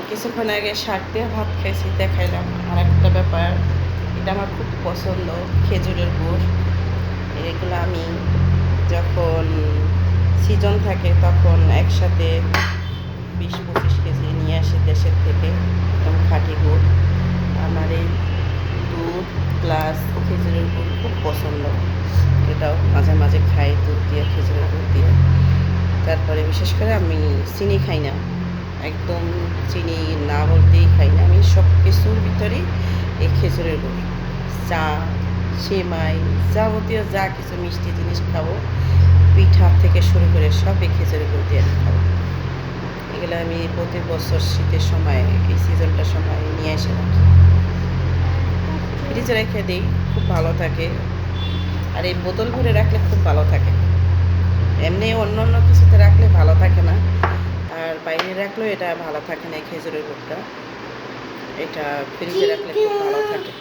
কিছুক্ষণ আগে শাক দিয়ে ভাত খাইছি, দেখাইলাম। আর একটা ব্যাপার, এটা আমার খুব পছন্দ, খেজুরের গুড়। এগুলো আমি যখন সিজন থাকে তখন একসাথে 20-25 কেজি নিয়ে আসি দেশের থেকে, একদম খাঁটি গুড়। আমার এই দুধ প্লাস খেজুরের গুড় খুব পছন্দ। এটাও মাঝে মাঝে খাই, দুধ দিয়ে খেজুরের গুড় দিয়ে। তারপরে বিশেষ করে আমি চিনি খাই না, একদম চিনি না বলতেই খাই না আমি। সব কিছুর ভিতরেই এই খেজুরের গুড়, চা, সেমাই, যাবতীয় যা কিছু মিষ্টি জিনিস খাবো, পিঠা থেকে শুরু করে সব এই খেজুরের গুড় দিয়ে খাবো। এগুলো আমি প্রতি বছর শীতের সময়, এই সিজনটার সময় নিয়ে এসে রাখি, ফ্রিজে রেখে দিই, খুব ভালো থাকে। আর এই বোতল ভরে রাখলে খুব ভালো থাকে। এমনি অন্য অন্য কিছুতে রাখলে ভালো থাকে না, আর বাইরে রাখলেও এটা ভালো থাকে না। এই খেজুরের গুড়টা, এটা ফ্রিজে রাখলে খুব ভালো থাকে।